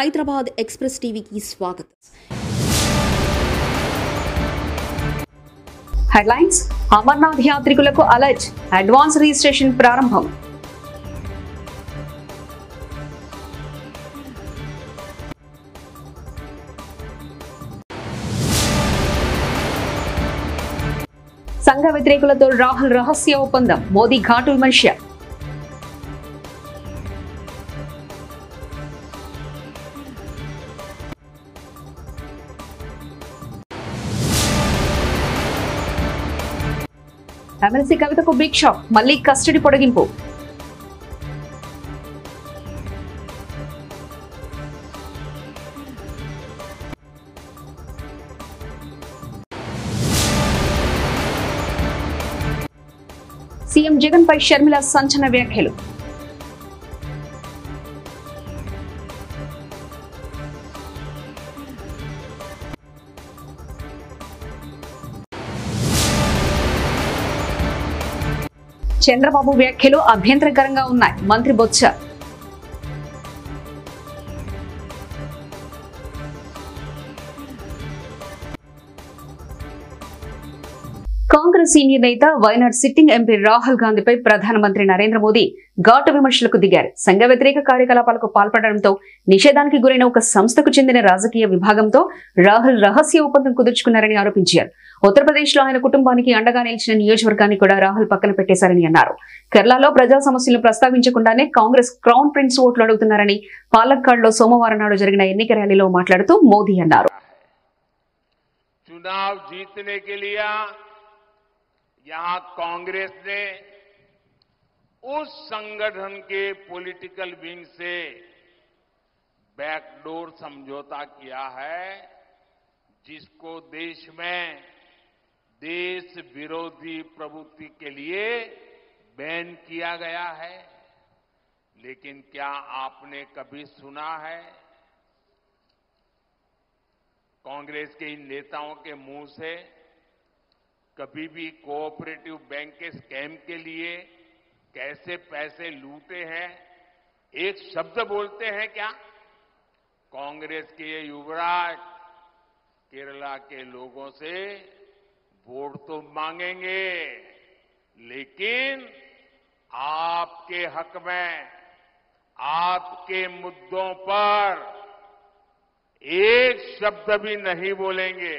Hyderabad express టీవీకి స్వాగతం. Headlines. Amarnath యాత్రికులకు అలర్ట్, అడ్వాన్స్ రిజిస్ట్రేషన్ ప్రారంభం. సంఘ వ్యతిరేకులతో రాహుల్ రహస్య ఒప్పందం, మోదీ ఘాటు విమర్శ. ఎమ్మెల్సీ కవితకు బిగ్ షాక్, మళ్లీ కస్టడీ పొడిగింపు. సీఎం జగన్ పై షర్మిల సంచలన వ్యాఖ్యలు. చంద్రబాబు వ్యాఖ్యలు అభ్యంతరకరంగా ఉన్నాయి, మంత్రి బొత్స. కాంగ్రెస్ సీనియర్ నేత వైనాడ్ సిట్టింగ్ ఎంపీ రాహుల్ గాంధీపై ప్రధానమంత్రి నరేంద్ర మోదీ ఘాటు విమర్శలకు దిగారు. సంఘ వ్యతిరేక కార్యకలాపాలకు పాల్పడడంతో నిషేధానికి గురైన ఒక సంస్థకు చెందిన రాజకీయ విభాగంతో రాహుల్ రహస్య ఒప్పందం కుదుర్చుకున్నారని ఆరోపించారు. ఉత్తరప్రదేశ్ లో ఆయన కుటుంబానికి అండగా నిలిచిన నియోజకవర్గాన్ని కూడా రాహుల్ పక్కన పెట్టేశారని అన్నారు. కేరళలో ప్రజా సమస్యలను ప్రస్తావించకుండానే కాంగ్రెస్ క్రౌన్ ప్రిన్స్ ఓట్లు అడుగుతున్నారని పాలక్కాడ్ లో సోమవారం నాడు జరిగిన ఎన్నిక ర్యాలీలో మాట్లాడుతూ మోదీ అన్నారు. यहाँ कांग्रेस ने उस संगठन के पॉलिटिकल विंग से बैकडोर समझौता किया है जिसको देश में देश विरोधी प्रवृत्ति के लिए बैन किया गया है. लेकिन क्या आपने कभी सुना है कांग्रेस के इन नेताओं के मुंह से कभी भी कोऑपरेटिव बैंक के स्कैम के लिए कैसे पैसे लूटे हैं एक शब्द बोलते हैं क्या? कांग्रेस के ये युवराज केरला के लोगों से वोट तो मांगेंगे लेकिन आपके हक में आपके मुद्दों पर एक शब्द भी नहीं बोलेंगे.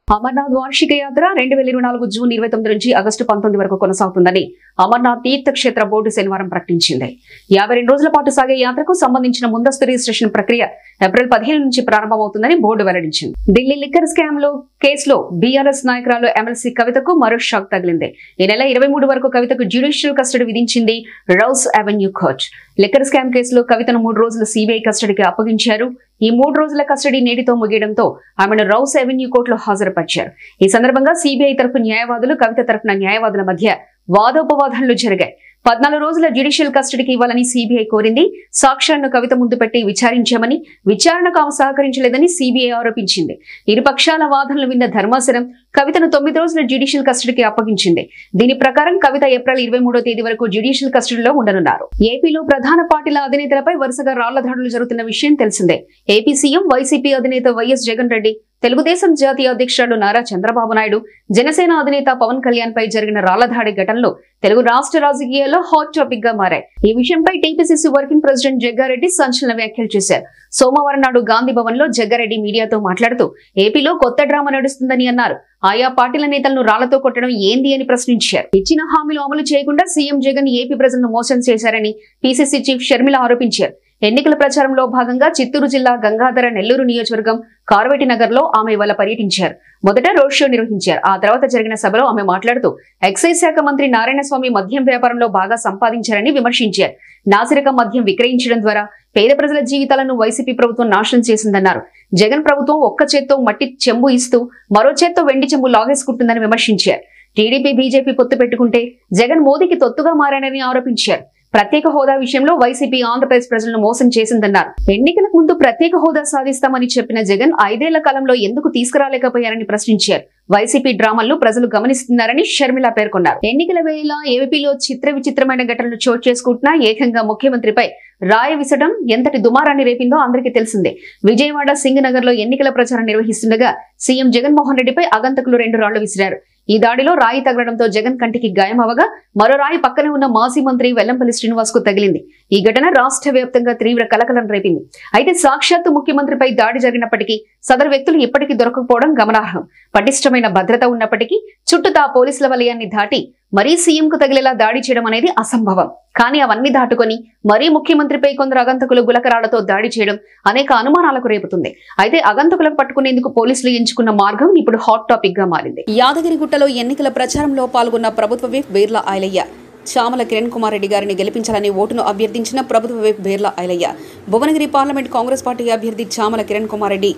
అమర్నాథ్ వార్షిక యాత్ర 2024 జూన్ 29 నుంచి ఆగస్టు 19 వరకు కొనసాగుతుందని అమర్నాథ్ తీర్థక్షేత్ర బోర్డు శనివారం ప్రకటించింది. 52 రోజుల పాటు సాగే యాత్రకు సంబంధించిన ముందస్తు రిజిస్ట్రేషన్ ప్రక్రియ ఏప్రిల్ 15 నుంచి ప్రారంభమవుతుందని బోర్డు వెల్లడించింది. ఢిల్లీ లిక్కర్ స్కామ్ కేసులో బీఆర్ఎస్ నాయకురాలు ఎమ్మెల్సీ కవితకు మరో షాక్ తగిలింది. ఈ నెల 23 వరకు కవితకు జ్యుడిషియల్ కస్టడీ విధించింది rows avenue court. Liquor scam కేసులో కవితను 3 రోజులు సిబిఐ కస్టడీకి అప్పగించారు. ఈ 3 రోజుల కస్టడీ నేటితో ముగియడంతో ఆమెను రౌస్ అవెన్యూ కోర్టులో హాజరుపరిచారు. ఈ సందర్భంగా సిబిఐ తరఫు న్యాయవాదులు, కవిత తరఫున న్యాయవాదుల మధ్య వాదోపవాదాలు జరిగాయి. 14 రోజుల జ్యుడిషియల్ కస్టడీకి ఇవ్వాలని సిబిఐ కోరింది. సాక్ష్యాలను కవిత ముందు పెట్టి విచారించామని, విచారణకు ఆమె సహకరించలేదని సిబిఐ ఆరోపించింది. ఇరుపక్షాల వాదనలు విన్న ధర్మాసనం కవితను 9 రోజుల జ్యుడిషియల్ కస్టడీకి అప్పగించింది. దీని ప్రకారం కవిత ఏప్రిల్ 23వ తేదీ వరకు జ్యుడిషియల్ కస్టడీలో ఉండనున్నారు. ఏపీలో ప్రధాన పార్టీల అధినేతలపై వరుసగా రాళ్ల దాడులు జరుగుతున్న విషయం తెలిసిందే. ఏపీ సీఎం వైసీపీ అధినేత వైఎస్ జగన్ రెడ్డి, తెలుగుదేశం జాతీయ అధ్యక్షుడు నారా చంద్రబాబు నాయుడు, జనసేన అధినేత పవన్ కళ్యాణ్ పై జరిగిన రాళ్ల దాడి ఘటనలు తెలుగు రాష్ట్ర రాజకీయాల్లో హాట్ టాపిక్ గా మారాయి. ఈ విషయంపై టీపీసీసీ వర్కింగ్ ప్రెసిడెంట్ జగ్గారెడ్డి సంచలన వ్యాఖ్యలు చేశారు. సోమవారం నాడు గాంధీ భవన్ లో జగ్గారెడ్డి మీడియాతో మాట్లాడుతూ ఏపీలో కొత్త డ్రామా నడుస్తుందని అన్నారు. ఆయా పార్టీల నేతలను రాళ్లతో కొట్టడం ఏంది అని ప్రశ్నించారు. ఇచ్చిన హామీలు అమలు చేయకుండా సీఎం జగన్ ఏపీ ప్రజలను మోసం చేశారని పీసీసీ చీఫ్ షర్మిల ఆరోపించారు. ఎన్నికల ప్రచారంలో భాగంగా చిత్తూరు జిల్లా గంగాధర నెల్లూరు నియోజకవర్గం కార్వేటి నగర్ లో ఆమె ఇవాళ పర్యటించారు. మొదట రోడ్ షో నిర్వహించారు. ఆ తర్వాత జరిగిన సభలో ఆమె మాట్లాడుతూ ఎక్సైజ్ శాఖ మంత్రి నారాయణస్వామి మద్యం వ్యాపారంలో బాగా సంపాదించారని విమర్శించారు. నాసిరకం మద్యం విక్రయించడం ద్వారా పేద ప్రజల జీవితాలను వైసీపీ ప్రభుత్వం నాశనం చేసిందన్నారు. జగన్ ప్రభుత్వం ఒక్క చేత్తో మట్టి చెంబు ఇస్తూ మరో చేత్తో వెండి చెంబు లాగేసుకుంటుందని విమర్శించారు. టీడీపీ బీజేపీ పొత్తు పెట్టుకుంటే జగన్ మోదీకి తొత్తుగా మారారని ఆరోపించారు. ప్రత్యేక హోదా విషయంలో వైసీపీ ఆంధ్రప్రదేశ్ ప్రజలను మోసం చేసిందన్నారు. ఎన్నికలకు ముందు ప్రత్యేక హోదా సాధిస్తామని చెప్పిన జగన్ 5 ఏళ్ల కాలంలో ఎందుకు తీసుకురాలేకపోయారని ప్రశ్నించారు. వైసీపీ డ్రామాలను ప్రజలు గమనిస్తున్నారని షర్మిల పేర్కొన్నారు. ఎన్నికల వేళ ఏపీలో చిత్ర విచిత్రమైన ఘటనలు చోటు చేసుకుంటున్నా ఏకంగా ముఖ్యమంత్రిపై రాయి విసడం ఎంతటి దుమారాన్ని రేపిందో అందరికీ తెలిసిందే. విజయవాడ సింగనగర్ లో ఎన్నికల ప్రచారం నిర్వహిస్తుండగా సీఎం జగన్మోహన్ రెడ్డిపై ఆగంతకులు 2 రాళ్లు విసిరారు. ఈ దాడిలో రాయి తగలడంతో జగన్ కంటికి గాయం అవగా మరో రాయి పక్కనే ఉన్న మాజీ మంత్రి వెల్లంపల్లి శ్రీనివాస్ కు తగిలింది. ఈ ఘటన రాష్ట్ర వ్యాప్తంగా తీవ్ర కలకలం రేపింది. అయితే సాక్షాత్తు ముఖ్యమంత్రిపై దాడి జరిగినప్పటికీ సదరు వ్యక్తులు ఇప్పటికీ దొరకకపోవడం గమనార్హం. పటిష్టమైన భద్రత ఉన్నప్పటికీ చుట్టూతా పోలీసుల వలయాన్ని దాటి మరీ సీఎం కు తగిలేలా దాడి చేయడం అనేది అసంభవం. కానీ అవన్నీ దాటుకొని మరీ ముఖ్యమంత్రిపై కొందరు అగంతకులు గులకరాళ్లతో దాడి చేయడం అనేక అనుమానాలకు రేపుతుంది. అయితే అగంతకులకు పట్టుకునేందుకు పోలీసులు ఎంచుకున్న మార్గం ఇప్పుడు హాట్ టాపిక్ గా మారింది. యాదగిరిగుట్టలో ఎన్నికల ప్రచారంలో పాల్గొన్న ప్రభుత్వ విప్ బీర్లా ఐలయ్య చామల కిరణ్ కుమార్ రెడ్డి గారిని గెలిపించాలని ఓటును అభ్యర్థించిన ప్రభుత్వ whip Beerla Ailaiah Bhuvanagiri parliament Congress party అభ్యర్థి చామల కిరణ్ కుమార్ రెడ్డి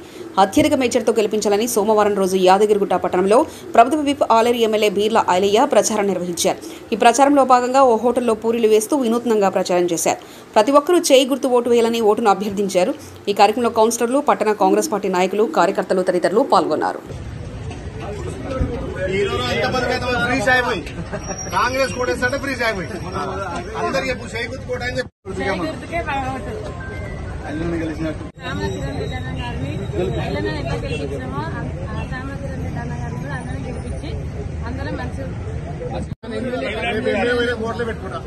అత్యధిక మేజర్తో గెలిపించాలని సోమవారం రోజు యాదగిరిగుట్ట పట్టణంలో ప్రభుత్వ విప్ ఆలేరు ఎమ్మెల్యే బీర్లా ఐలయ్య ప్రచారం నిర్వహించారు. ఈ ప్రచారంలో భాగంగా ఓ హోటల్లో పూరీలు వేస్తూ వినూత్నంగా ప్రచారం చేశారు. ప్రతి ఒక్కరూ చేయి గుర్తు ఓటు వేయాలని ఓటును అభ్యర్థించారు. ఈ కార్యక్రమంలో కౌన్సిలర్లు, పట్టణ కాంగ్రెస్ పార్టీ నాయకులు, కార్యకర్తలు తదితరులు పాల్గొన్నారు. కాంగ్రెస్ కోటేస్తే ఫ్రీ సాయిపోయి అందరికి ఎప్పుడు చేయి గుర్తుకోట అని చెప్పి ఓట్లు పెట్టుకుంటా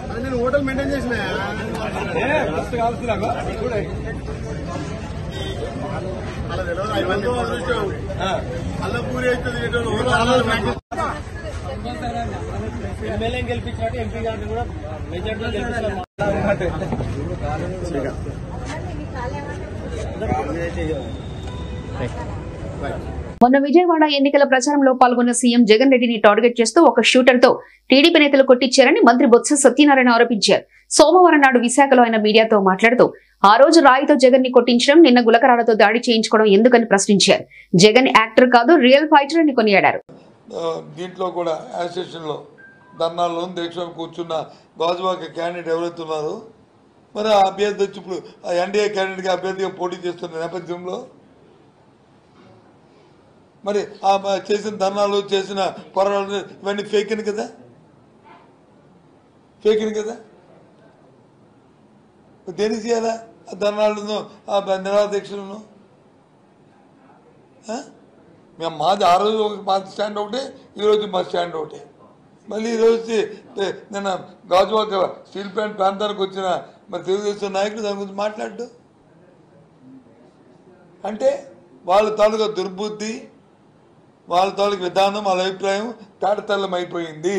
అది నేను హోటల్ మెయింటైన్ చేసిన అలా తెలియదు అలా పూరి అవుతుంది ఎమ్మెల్యే గెలిపించినట్టు ఎంపీ గారిని కూడా మెజార్టీలో గెలిపించారు. మొన్న విజయవాడ ఎన్నికల ప్రచారంలో పాల్గొన్న సీఎం జగన్ రెడ్డిని టార్గెట్ చేస్తూ ఒక షూటర్ తో టీడీపీ నేతలు కొట్టించారని మంత్రి బొత్స సత్యనారాయణ ఆరోపించారు. సోమవారం నాడు విశాఖలో ఆయన మీడియాతో మాట్లాడుతూ ఆ రోజు రాయితో జగన్ ని కొట్టించడం, నిన్న గులకరాలతో దాడి చేయించుకోవడం ఎందుకని ప్రశ్నించారు. జగన్ యాక్టర్ కాదు, రియల్ ఫైటర్ అని కొనియాడారు. దీంట్లో కూడా అసోసియేషన్ లో ధర్నాల్లో దీక్షలో కూర్చున్న గాజువాక క్యాండిడేట్ ఎవరైతే ఉన్నారో మరి ఆ అభ్యర్థి వచ్చి ఇప్పుడు ఆ ఎన్డీఏ క్యాండిడేట్ గా అభ్యర్థిగా పోటీ చేస్తున్న నేపథ్యంలో మరి ఆ చేసిన ధర్నాలు, చేసిన పోరాటాలు ఇవన్నీ ఫేకిన్ కదా, ఫేకిన్ కదా. దేనికి చేయాలా ఆ ధర్నాలను, ఆ నిరాదీక్షలను? మేము మాది ఆ రోజు మాది స్టాండ్ ఒకటే, ఈరోజు మా స్టాండ్ ఒకటే. మళ్ళీ ఈరోజు నిన్న గాజువాక స్టీల్ ప్లాంట్ ప్రాంతానికి వచ్చిన మరి తెలుగుదేశం నాయకులు దాని గురించి మాట్లాడు అంటే వాళ్ళ తాలూకా దుర్బుద్ధి, వాళ్ళ తాలూకు విధానం, వాళ్ళ అభిప్రాయం తాడతల్లం అయిపోయింది.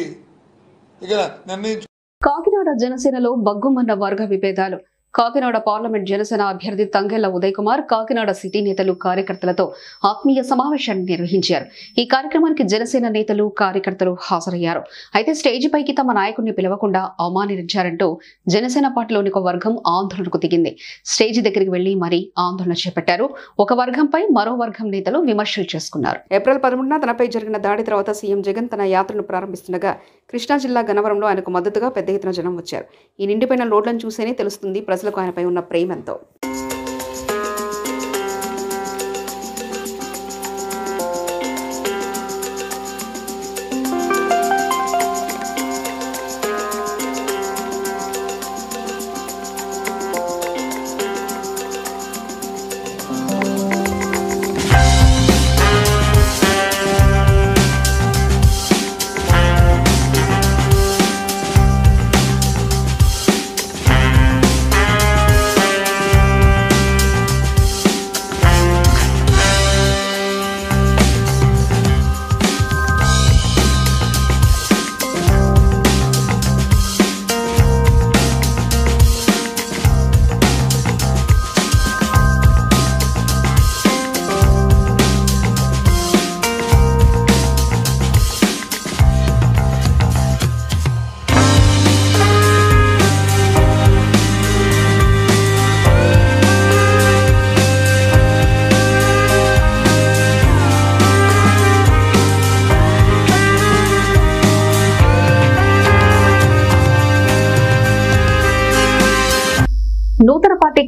ఇక నిర్ణయించు. కాకినాడ జనసేనలో బగ్గుమన్న వర్గ విభేదాలు. కాకినాడ పార్లమెంట్ జనసేన అభ్యర్థి తంగెళ్ల ఉదయ్ కుమార్ కాకినాడ సిటీ నేతలు, కార్యకర్తలతో ఆత్మీయ సమావేశాన్ని నిర్వహించారు. ఈ కార్యక్రమానికి జనసేన నేతలు, కార్యకర్తలు హాజరయ్యారు. అయితే స్టేజి పైకి తమ నాయకుడిని పిలవకుండా అవమానించారంటూ జనసేన పార్టీలోని ఒక వర్గం ఆందోళనకు దిగింది. స్టేజి దగ్గరికి వెళ్లి మరీ ఆందోళన చేపట్టారు. ఒక వర్గంపై మరో వర్గం నేతలు విమర్శలు చేసుకున్నారు. ఏప్రిల్ 11న తనపై జరిగిన దాడి తర్వాత సీఎం జగన్ తన యాత్రను ప్రారంభిస్తుండగా కృష్ణా జిల్లా గన్నవరంలో ఆయనకు మద్దతుగా పెద్ద ఎత్తున జనం వచ్చారు. ఈ నిండిపోయిన రోడ్లను చూసేనే తెలుస్తుంది ప్రజలకు ఆయనపై ఉన్న ప్రేమంతో.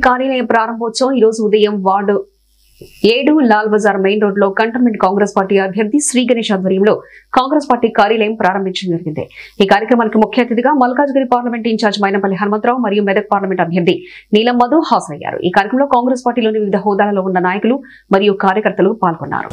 కార్యాలయ ప్రారంభోత్సవం ఈ రోజు ఉదయం ward 7 Lal Bazar main road లో కంటోన్మెంట్ కాంగ్రెస్ పార్టీ అభ్యర్థి శ్రీ గణేష్ ఆధ్వర్యంలో కాంగ్రెస్ పార్టీ కార్యాలయం ప్రారంభించడం జరిగింది. ఈ కార్యక్రమానికి ముఖ్య అతిథిగా మల్కాజ్గిరి పార్లమెంట్ ఇన్ఛార్జ్ మైనంపల్లి హనుమంతరావు మరియు మెదక్ పార్లమెంట్ అభ్యర్థి నీలం మధు హాజరయ్యారు. ఈ కార్యక్రమంలో కాంగ్రెస్ పార్టీలోని వివిధ హోదాలలో ఉన్న నాయకులు మరియు కార్యకర్తలు పాల్గొన్నారు.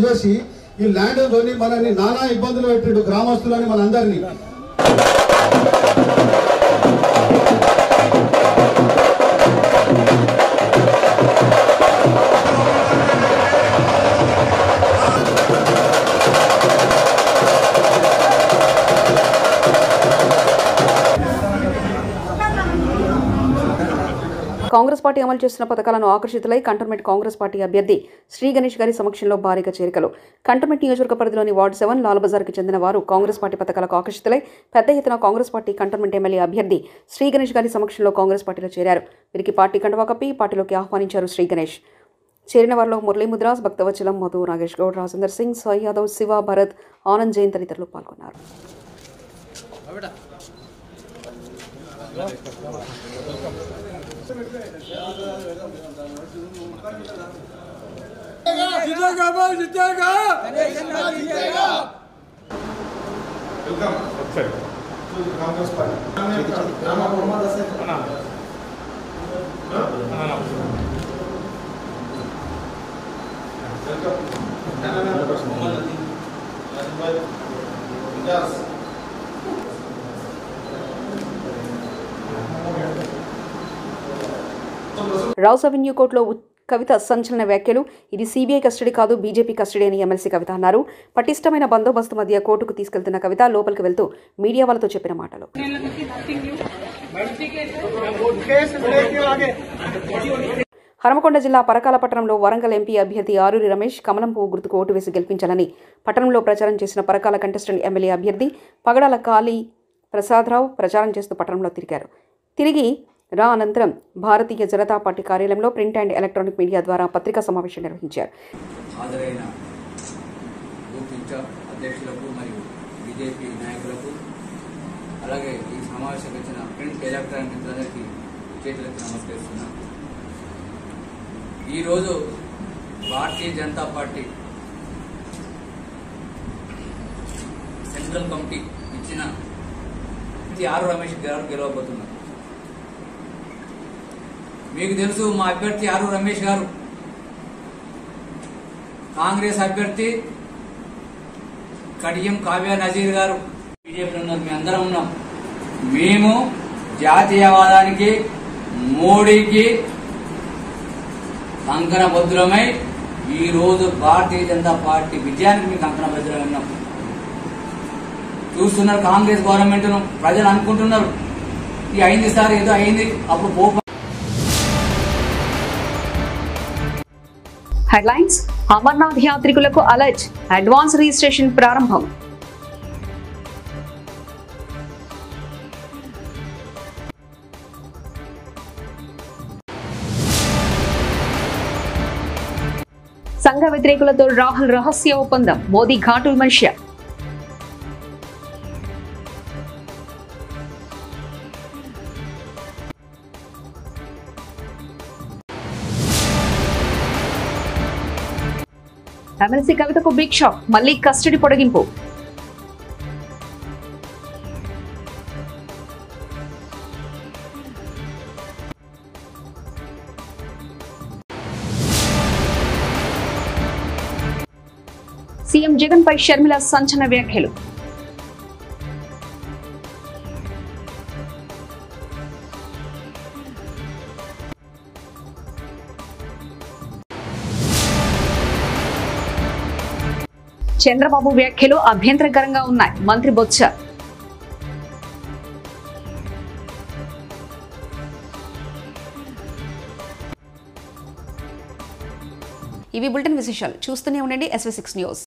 చేసి ఈ ల్యాండ్ కొని మనని నానా ఇబ్బందులు పెట్టిండు గ్రామస్తులని మనందరినీ. కాంగ్రెస్ పార్టీ అమలు చేస్తున్న పథకాలను ఆకర్షితులై కంటోన్మెంట్ కాంగ్రెస్ పార్టీ అభ్యర్థి శ్రీ గణేష్ గారి సమక్షంలో భారీగా చేరికలు. కంటోన్మెంట్ నియోజకవర్గ పరిధిలోని వార్డు 7 లాల్ బజార్కి చెందిన వారు కాంగ్రెస్ పార్టీ పథకాలకు ఆకర్షితులై పెద్ద ఎత్తున కాంగ్రెస్ పార్టీ కంటోన్మెంట్ ఎమ్మెల్యే అభ్యర్థి శ్రీ గణేష్ గారి సమక్షంలో కాంగ్రెస్ పార్టీలో చేరారు. వీరికి పార్టీ కండువా కప్పి పార్టీలోకి ఆహ్వానించారు శ్రీ గణేష్. చేరిన వారిలో మురళీ ముద్రాస్, భక్తవచలం, మధు, నాగేష్ గౌడ్, రాజేందర్ సింగ్, సాయి యాదవ్, శివ, భరత్, ఆనంద్ జైన్ తదితరులు పాల్గొన్నారు. రౌస్ అవెన్యూ కోర్టులో కవిత సంచలన వ్యాఖ్యలు. ఇది సిబిఐ కస్టడీ కాదు, బీజేపీ కస్టడీ అని ఎమ్మెల్సీ కవిత అన్నారు. పటిష్టమైన బందోబస్తు మధ్య కోర్టుకు తీసుకెళ్తున్న కవిత లోపలికి వెళ్తూ మీడియా వాళ్ళతో చెప్పిన మాటలు. హనుమకొండ జిల్లా పరకాల పట్టణంలో వరంగల్ ఎంపీ అభ్యర్థి ఆరూరి రమేష్ కమలం పువ్వు గుర్తుకు ఓటు వేసి గెలిపించాలని పట్టణంలో ప్రచారం చేసిన పరకాల కంటెస్టెంట్ ఎమ్మెల్యే అభ్యర్థి పగడాల కాళీ ప్రసాదరావు ప్రచారం చేస్తూ పట్టణంలో తిరిగి అనంతరం భారతీయ జనతా పార్టీ కార్యాలయంలో ప్రింట్ అండ్ ఎలక్ట్రానిక్ మీడియా ద్వారా పత్రికా సమావేశం నిర్వహించారు. హాజరైన బూత్ ఇన్ఛార్జ్ అధ్యక్షులకు మరియు బీజేపీ నాయకులకు అలాగే ఈ సమావేశంకి వచ్చిన ప్రింట్ ఎలక్ట్రానిక్ మిత్రులందరికీ చేతులెత్తి నమస్కరిస్తున్నాను. ఈరోజు Bharatiya Janata party central committee ఇచ్చిన ఆరు రమేష్ గారు గెలవబోతున్నారు. మీకు తెలుసు మా అభ్యర్థి ఆరు రమేష్ గారు కాంగ్రెస్ అభ్యర్థి కడియం కావ్య నజీర్ గారు బీజేపీలో ఉన్నారు. మేము అందరం ఉన్నాం. మేము జాతీయవాదానికి మోడీకి కంకణబద్ధులమై ఈ రోజు భారతీయ జనతా పార్టీ విజయానికి మీకు కంకణబద్ధులమై ఉన్నాం. చూస్తున్నారు కాంగ్రెస్ గవర్నమెంట్ ప్రజలు అనుకుంటున్నారు ఇది అయింది సార్, ఏదో అయింది. అప్పుడు హెడ్లైన్స్. అమర్నాథ్ యాత్రికులకు అలర్ట్, అడ్వాన్స్ రిజిస్ట్రేషన్ ప్రారంభం. సంఘ వ్యతిరేకులతో రాహుల్ రహస్య ఒప్పందం, మోదీ ఘాటు విమర్శ. ఎమ్మెల్సీ కవితకు బిగ్ షాక్, మళ్లీ కస్టడీ పొడిగింపు. సీఎం జగన్ పై షర్మిల సంచలన వ్యాఖ్యలు. చంద్రబాబు వ్యాఖ్యలు అభ్యంతరకరంగా ఉన్నాయి. మంత్రి బొత్స. ఇవి బులెటిన్ విశేషాలు. చూస్తూనే ఉండండి SV6 న్యూస్.